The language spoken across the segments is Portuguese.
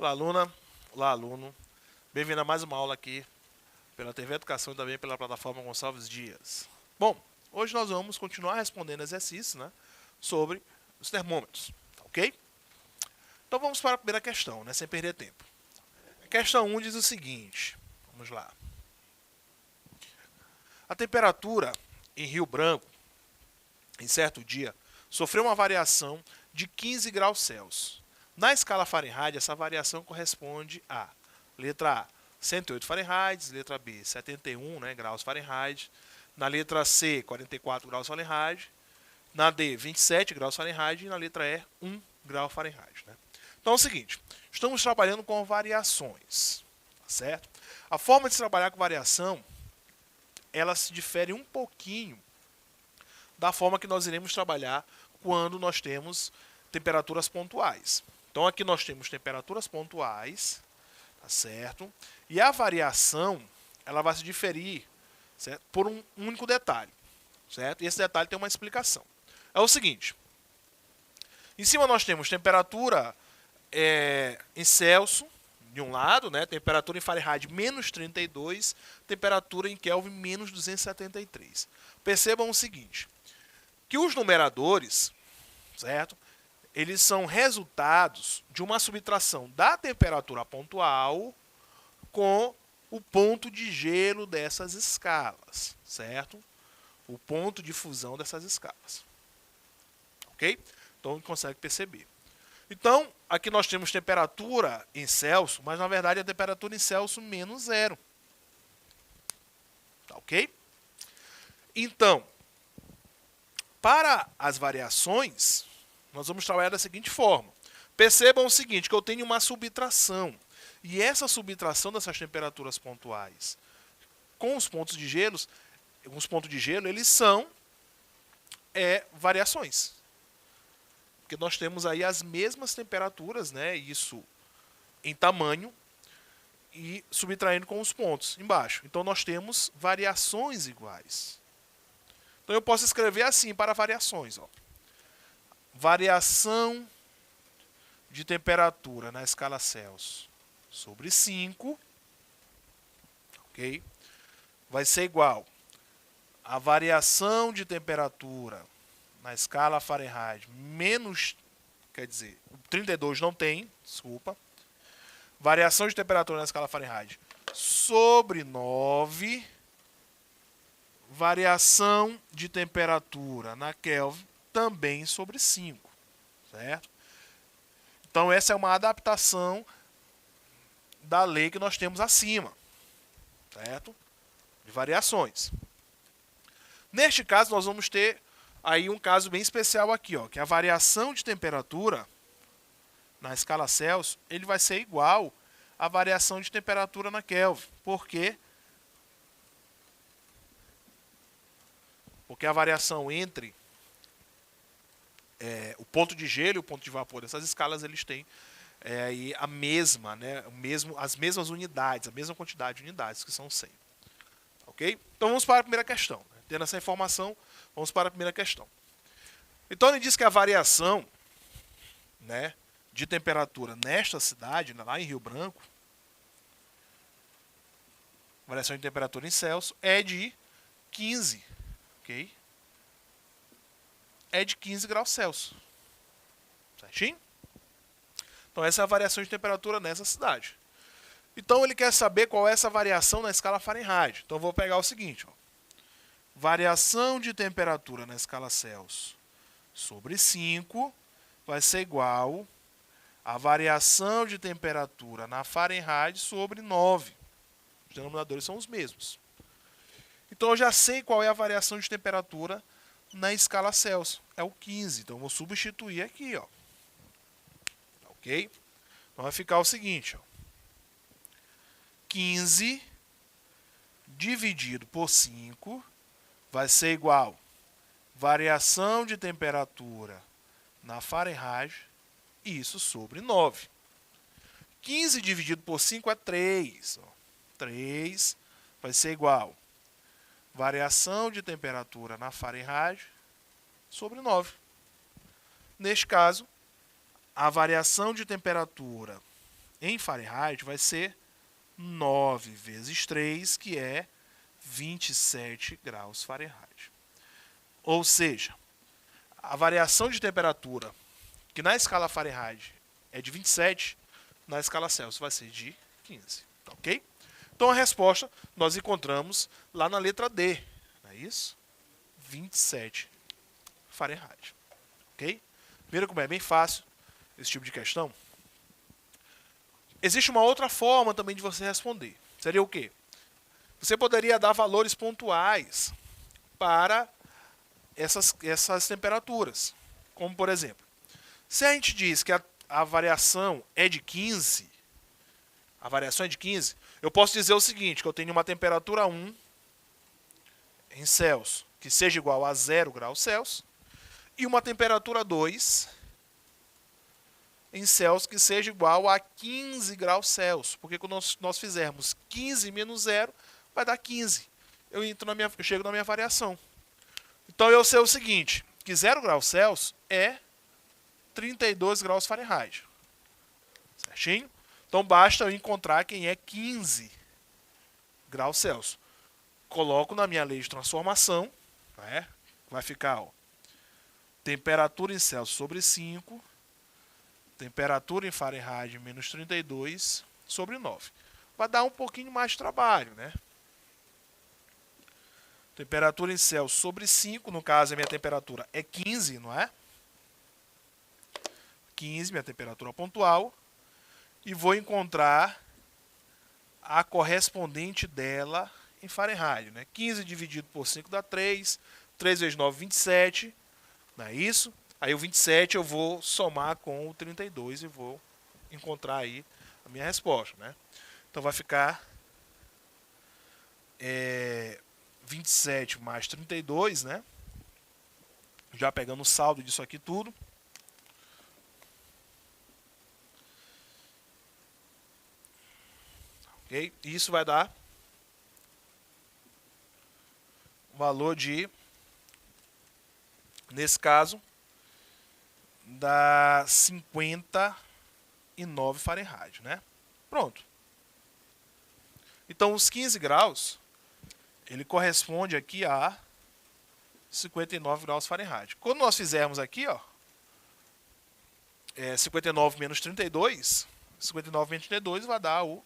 Olá, aluna. Olá, aluno. Bem-vindo a mais uma aula aqui pela TV Educação e também pela plataforma Gonçalves Dias. Bom, hoje nós vamos continuar respondendo exercícios, né, sobre os termômetros, tá ok? Então vamos para a primeira questão, né, sem perder tempo. A questão 1 diz o seguinte, vamos lá. A temperatura em Rio Branco, em certo dia, sofreu uma variação de 15 graus Celsius. Na escala Fahrenheit, essa variação corresponde a letra A, 108 Fahrenheit, letra B, 71, né, graus Fahrenheit, na letra C, 44 graus Fahrenheit, na D, 27 graus Fahrenheit e na letra E, 1 grau Fahrenheit. Né? Então é o seguinte, estamos trabalhando com variações, tá certo? A forma de se trabalhar com variação, ela se difere um pouquinho da forma que nós iremos trabalhar quando nós temos temperaturas pontuais. Então aqui nós temos temperaturas pontuais, tá certo? E a variação, ela vai se diferir, certo? Por um único detalhe, certo? E esse detalhe tem uma explicação. É o seguinte, em cima nós temos temperatura em Celsius, de um lado, né? Temperatura em Fahrenheit menos 32, temperatura em Kelvin menos 273. Percebam o seguinte, que os numeradores, certo? Eles são resultados de uma subtração da temperatura pontual com o ponto de gelo dessas escalas, certo? O ponto de fusão dessas escalas. Ok? Então, a gente consegue perceber. Então, aqui nós temos temperatura em Celsius, mas na verdade a temperatura em Celsius menos zero. Tá ok? Então, para as variações, nós vamos trabalhar da seguinte forma. Percebam o seguinte, que eu tenho uma subtração. E essa subtração dessas temperaturas pontuais com os pontos de gelo, eles são variações. Porque nós temos aí as mesmas temperaturas, né, isso em tamanho, e subtraindo com os pontos embaixo. Então nós temos variações iguais. Então eu posso escrever assim para variações, ó. Variação de temperatura na escala Celsius sobre 5, ok? Vai ser igual a variação de temperatura na escala Fahrenheit menos, quer dizer, 32 não tem, desculpa. Variação de temperatura na escala Fahrenheit sobre 9, variação de temperatura na Kelvin também sobre 5, certo? Então essa é uma adaptação da lei que nós temos acima, certo? De variações. Neste caso nós vamos ter aí um caso bem especial aqui, ó, que a variação de temperatura na escala Celsius, ele vai ser igual à variação de temperatura na Kelvin. Por quê? Porque a variação entre o ponto de gelo e o ponto de vapor dessas escalas, eles têm aí a mesma, né, as mesmas unidades, a mesma quantidade de unidades, que são 100. Ok? Então vamos para a primeira questão. Tendo essa informação, vamos para a primeira questão. Então ele diz que a variação, né, de temperatura nesta cidade, lá em Rio Branco, variação de temperatura em Celsius, é de 15, ok? É de 15 graus Celsius. Certinho? Então essa é a variação de temperatura nessa cidade. Então ele quer saber qual é essa variação na escala Fahrenheit. Então eu vou pegar o seguinte, ó. Variação de temperatura na escala Celsius sobre 5 vai ser igual a variação de temperatura na Fahrenheit sobre 9. Os denominadores são os mesmos. Então eu já sei qual é a variação de temperatura na escala Celsius. É o 15. Então eu vou substituir aqui, ó. Ok? Então vai ficar o seguinte, ó. 15 dividido por 5 vai ser igual variação de temperatura na Fahrenheit, isso sobre 9. 15 dividido por 5 é 3. 3 vai ser igual variação de temperatura na Fahrenheit sobre 9. Neste caso, a variação de temperatura em Fahrenheit vai ser 9 vezes 3, que é 27 graus Fahrenheit. Ou seja, a variação de temperatura, que na escala Fahrenheit é de 27, na escala Celsius vai ser de 15. Tá, ok? Então a resposta nós encontramos lá na letra D. Não é isso? 27 Fahrenheit. Ok? Viram como é bem fácil esse tipo de questão? Existe uma outra forma também de você responder. Seria o quê? Você poderia dar valores pontuais para essas temperaturas. Como, por exemplo, se a gente diz que a variação é de 15, eu posso dizer o seguinte, que eu tenho uma temperatura 1 em Celsius, que seja igual a 0 graus Celsius, e uma temperatura 2 em Celsius, que seja igual a 15 graus Celsius. Porque quando nós fizermos 15 menos 0, vai dar 15. Eu chego na minha variação. Então eu sei o seguinte, que 0 graus Celsius é 32 graus Fahrenheit. Certinho? Então basta eu encontrar quem é 15 graus Celsius. Coloco na minha lei de transformação, né? Vai ficar, ó, temperatura em Celsius sobre 5, temperatura em Fahrenheit menos 32 sobre 9. Vai dar um pouquinho mais de trabalho, né? Temperatura em Celsius sobre 5, no caso a minha temperatura é 15, não é? 15, minha temperatura pontual. E vou encontrar a correspondente dela em Fahrenheit, né? 15 dividido por 5 dá 3. 3 vezes 9, 27. Não é isso? Aí o 27 eu vou somar com o 32 e vou encontrar aí a minha resposta, né? Então vai ficar 27 mais 32, né? Já pegando o saldo disso aqui tudo. Ok? E isso vai dar o valor de, nesse caso, dá 59 Fahrenheit, né? Pronto. Então os 15 graus, ele corresponde aqui a 59 graus Fahrenheit. Quando nós fizermos aqui, ó, 59 menos 32, 59 menos 32 vai dar o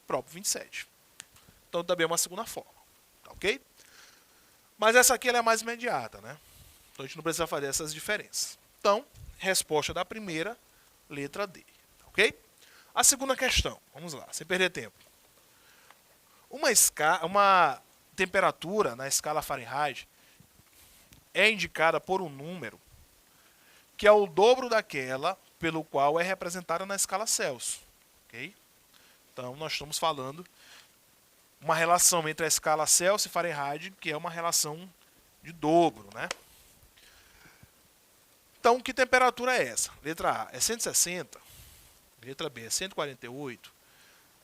próprio 27. Então também é uma segunda forma, tá, ok? Mas essa aqui ela é mais imediata, né? Então a gente não precisa fazer essas diferenças. Então, resposta da primeira, letra D, tá, ok? A segunda questão, vamos lá, sem perder tempo. Uma temperatura na escala Fahrenheit é indicada por um número que é o dobro daquela pelo qual é representada na escala Celsius, ok? Então, nós estamos falando uma relação entre a escala Celsius e Fahrenheit, que é uma relação de dobro, né? Então, que temperatura é essa? Letra A é 160, letra B é 148,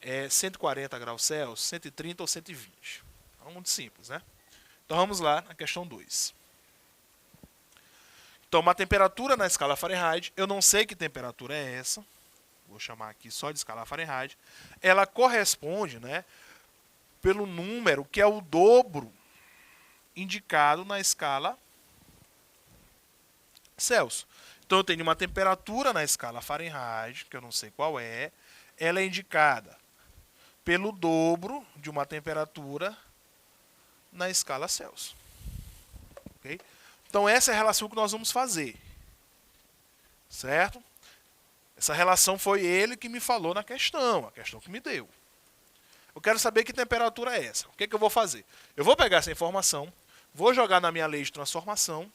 é 140 graus Celsius, 130 ou 120. É muito simples, né? Então, vamos lá na questão 2. Então, uma temperatura na escala Fahrenheit, eu não sei que temperatura é essa, vou chamar aqui só de escala Fahrenheit, ela corresponde, né, pelo número que é o dobro indicado na escala Celsius. Então eu tenho uma temperatura na escala Fahrenheit, que eu não sei qual é, ela é indicada pelo dobro de uma temperatura na escala Celsius. Okay? Então essa é a relação que nós vamos fazer. Certo? Essa relação foi ele que me falou na questão, a questão que me deu. Eu quero saber que temperatura é essa. O que eu vou fazer? Eu vou pegar essa informação, vou jogar na minha lei de transformação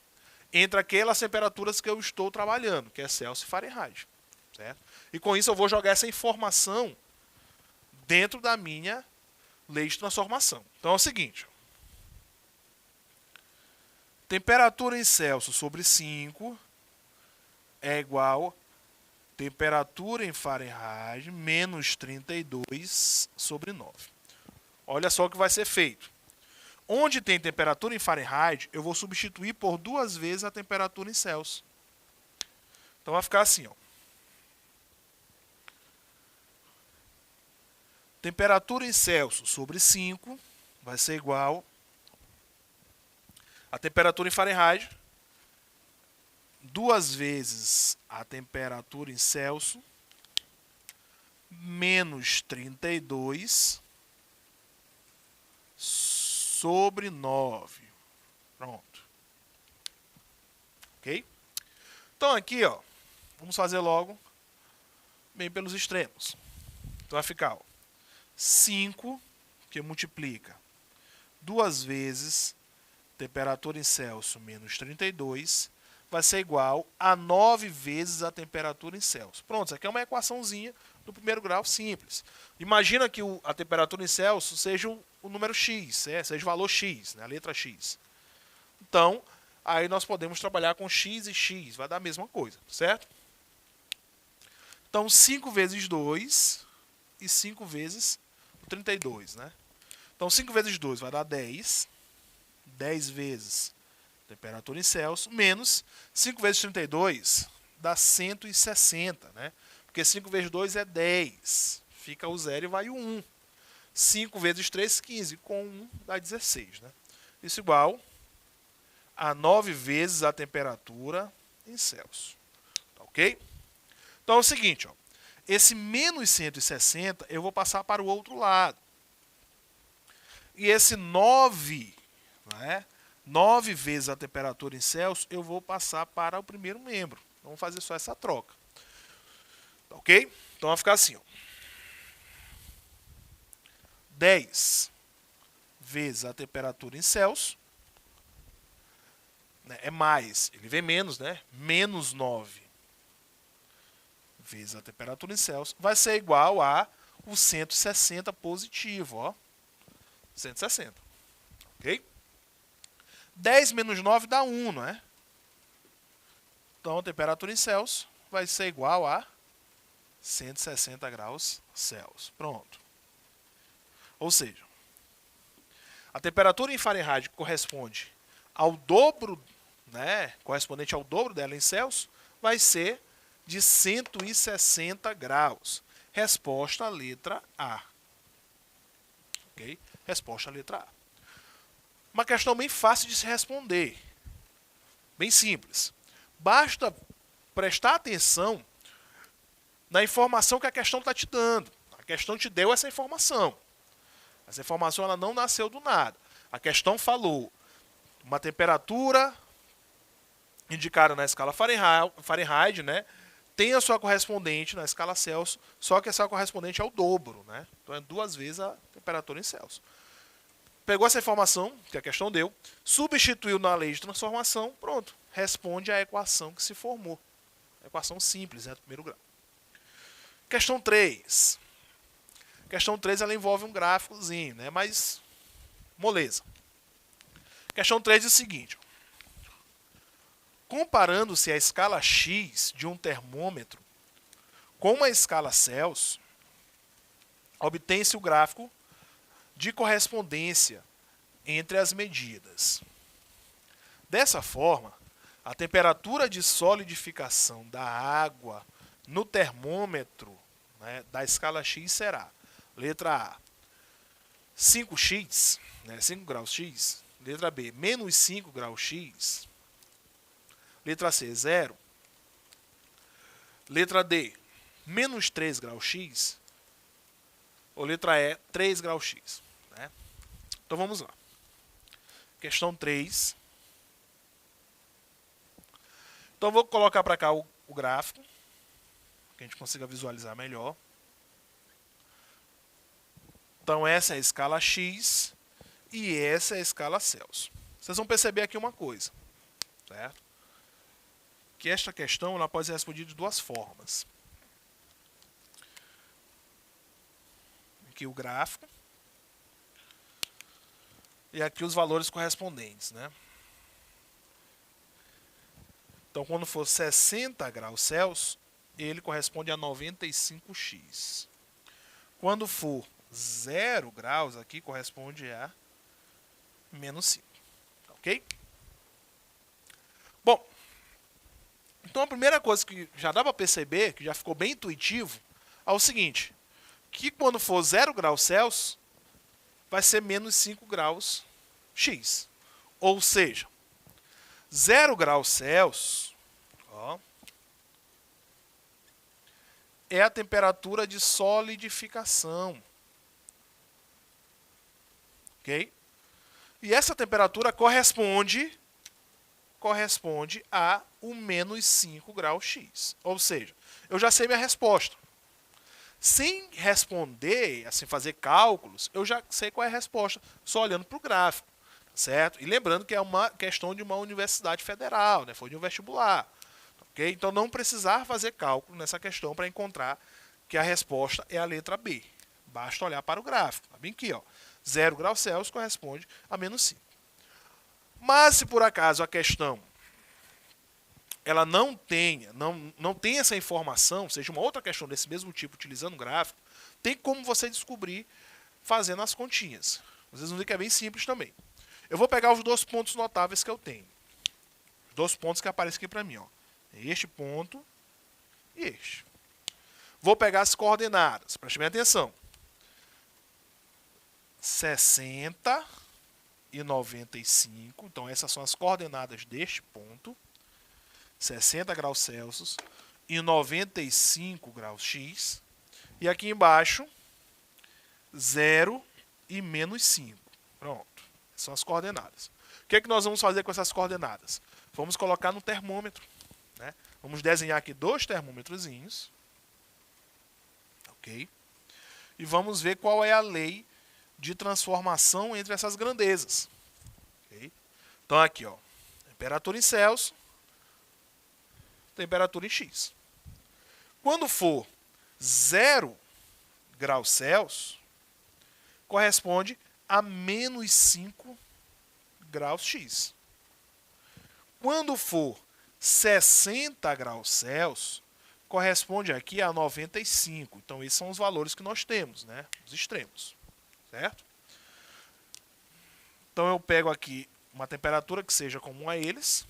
entre aquelas temperaturas que eu estou trabalhando, que é Celsius e Fahrenheit. Certo? E com isso eu vou jogar essa informação dentro da minha lei de transformação. Então é o seguinte. Temperatura em Celsius sobre 5 é igual a temperatura em Fahrenheit menos 32 sobre 9. Olha só o que vai ser feito. Onde tem temperatura em Fahrenheit, eu vou substituir por 2 vezes a temperatura em Celsius. Então vai ficar assim, ó. temperatura em Celsius sobre 5 vai ser igual a temperatura em Fahrenheit 2 vezes a temperatura em Celsius menos 32 sobre 9. Pronto. Ok? Então aqui, ó, vamos fazer logo bem pelos extremos. Então vai ficar, ó, 5, que multiplica 2 vezes temperatura em Celsius menos 32, vai ser igual a 9 vezes a temperatura em Celsius. Pronto, isso aqui é uma equaçãozinha do primeiro grau simples. Imagina que a temperatura em Celsius seja o número x, seja o valor x, né, a letra x. Então, aí nós podemos trabalhar com x e x, vai dar a mesma coisa, certo? Então, 5 vezes 2 e 5 vezes 32, né? Então, 5 vezes 2 vai dar 10. 10 vezes temperatura em Celsius, menos 5 vezes 32 dá 160, né? Porque 5 vezes 2 é 10. Fica o 0 e vai o 1. 5 vezes 3, 15. Com 1 dá 16, né? Isso igual a 9 vezes a temperatura em Celsius. Tá ok? Então é o seguinte, ó. Esse menos 160 eu vou passar para o outro lado. E esse 9, né? 9 vezes a temperatura em Celsius, eu vou passar para o primeiro membro. Vamos fazer só essa troca. Tá ok? Então vai ficar assim, ó. 10 vezes a temperatura em Celsius, né, é mais, ele vem menos, né? Menos 9 vezes a temperatura em Celsius vai ser igual a o 160 positivo, ó. 160. Ok? 10 menos 9 dá 1, não é? Então a temperatura em Celsius vai ser igual a 160 graus Celsius. Pronto. Ou seja, a temperatura em Fahrenheit corresponde ao dobro, né, correspondente ao dobro dela em Celsius, vai ser de 160 graus. Resposta à letra A. Ok? Resposta à letra A. Uma questão bem fácil de se responder. Bem simples. Basta prestar atenção na informação que a questão está te dando. A questão te deu essa informação. Essa informação ela não nasceu do nada. A questão falou uma temperatura indicada na escala Fahrenheit, né? Tem a sua correspondente na escala Celsius, só que essa correspondente é o dobro, né? Então é 2 vezes a temperatura em Celsius. Pegou essa informação que a questão deu, substituiu na lei de transformação, pronto. Responde à equação que se formou. Equação simples, né, do primeiro grau. Questão 3. Questão 3 ela envolve um gráficozinho, né, mas moleza. Questão 3 diz o seguinte. Comparando-se a escala X de um termômetro com uma escala Celsius, obtém-se o gráfico de correspondência entre as medidas. Dessa forma, a temperatura de solidificação da água no termômetro, né, da escala X será, letra A, 5x, né, 5 graus X, letra B, menos 5 graus X, letra C, 0, letra D, menos 3 graus X, ou letra E, 3 graus X. Né? Então vamos lá. Questão 3. Então eu vou colocar para cá o gráfico, que a gente consiga visualizar melhor. Então essa é a escala X e essa é a escala Celsius. Vocês vão perceber aqui uma coisa, certo? Que esta questão ela pode ser respondida de duas formas. Aqui o gráfico e aqui os valores correspondentes, né? Então, quando for 60 graus Celsius, ele corresponde a 95x. Quando for 0 graus, aqui corresponde a menos 5. Ok? Bom, então a primeira coisa que já dá para perceber, que já ficou bem intuitivo, é o seguinte. que quando for 0 graus Celsius, vai ser menos 5 graus X. Ou seja, 0 graus Celsius, ó, é a temperatura de solidificação. Ok? E essa temperatura corresponde a o menos 5 graus X. Ou seja, eu já sei minha resposta. Sem responder, assim, fazer cálculos, eu já sei qual é a resposta, só olhando para o gráfico. Certo? E lembrando que é uma questão de uma universidade federal, né? Foi de um vestibular. Okay? Então não precisar fazer cálculo nessa questão para encontrar que a resposta é a letra B. Basta olhar para o gráfico. Tá bem aqui, ó. 0 graus Celsius corresponde a menos 5. Mas se por acaso a questão ela não tem essa informação, seja uma outra questão desse mesmo tipo, utilizando o gráfico, tem como você descobrir fazendo as continhas. Vocês vão ver que é bem simples também. Eu vou pegar os 2 pontos notáveis que eu tenho. Os 2 pontos que aparecem aqui para mim. Ó. Este ponto e este. Vou pegar as coordenadas. Preste bem atenção. 60 e 95. Então, essas são as coordenadas deste ponto. 60 graus Celsius e 95 graus X. E aqui embaixo, 0 e menos 5. Pronto. São as coordenadas. O que é que nós vamos fazer com essas coordenadas? Vamos colocar no termômetro. Né? Vamos desenhar aqui 2 termômetrozinhos. Ok? E vamos ver qual é a lei de transformação entre essas grandezas. Okay? Então aqui, ó, temperatura em Celsius, temperatura em X. Quando for 0 graus Celsius, corresponde a menos 5 graus X. Quando for 60 graus Celsius, corresponde aqui a 95. Então, esses são os valores que nós temos, né? Os extremos. Certo? Então, eu pego aqui uma temperatura que seja comum a eles.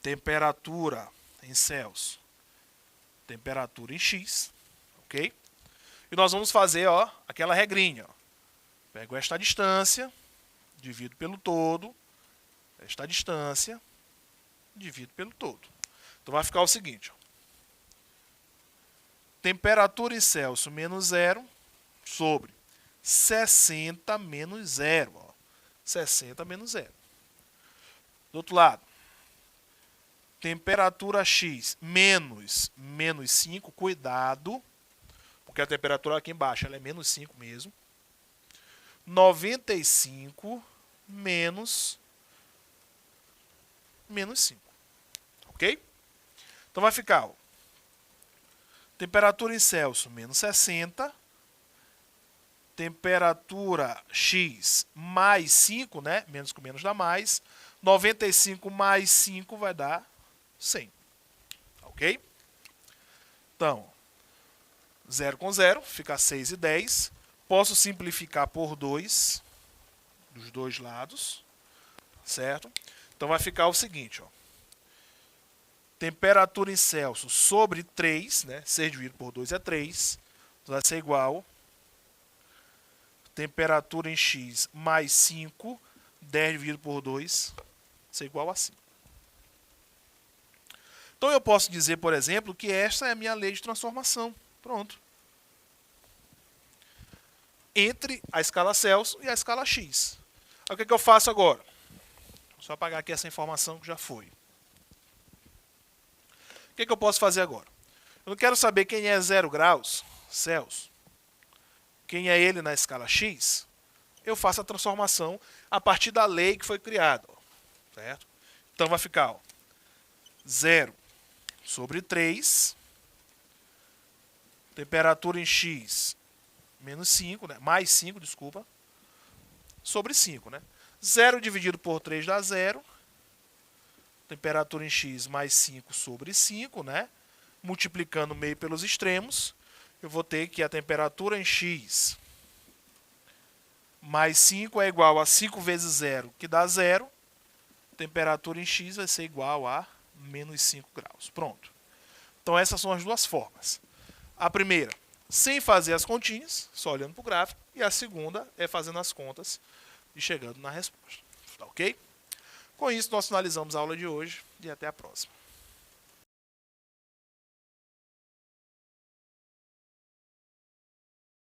Temperatura em Celsius. Temperatura em X. Ok? E nós vamos fazer, ó, aquela regrinha. Ó. Pego esta distância, divido pelo todo. Esta distância, divido pelo todo. Então vai ficar o seguinte. Ó. Temperatura em Celsius menos 0 sobre 60 menos 0. Ó. 60 menos 0. Do outro lado. Temperatura X menos 5. Cuidado. Porque a temperatura aqui embaixo ela é menos 5 mesmo. 95 menos 5. Ok? Então vai ficar, ó, temperatura em Celsius menos 60. Temperatura X mais 5, né? Menos com menos dá mais. 95 mais 5 vai dar 100. Ok? Então, 0 com 0, fica 6 e 10. Posso simplificar por 2, dos dois lados, certo? Então vai ficar o seguinte, ó. Temperatura em Celsius sobre 3, né? 6 dividido por 2 é 3. Então vai ser igual. Temperatura em X mais 5, 10 dividido por 2, vai ser igual a 5. Então eu posso dizer, por exemplo, que esta é a minha lei de transformação. Pronto. Entre a escala Celsius e a escala X. Aí, o que eu faço agora? Vou só apagar aqui essa informação que já foi. O que eu posso fazer agora? Eu não quero saber quem é 0 graus Celsius. Quem é ele na escala X. Eu faço a transformação a partir da lei que foi criada. Certo? Então vai ficar, ó, 0 sobre 3. Temperatura em X menos 5, né? Mais 5, desculpa. Sobre 5, né? 0 dividido por 3 dá 0. Temperatura em X mais 5 sobre 5, né? Multiplicando o meio pelos extremos, eu vou ter que a temperatura em X mais 5 é igual a 5 vezes 0, que dá 0. Temperatura em X vai ser igual a menos 5 graus. Pronto. Então essas são as duas formas. A primeira, sem fazer as continhas, só olhando para o gráfico. E a segunda é fazendo as contas e chegando na resposta. Tá ok? Com isso, nós finalizamos a aula de hoje e até a próxima.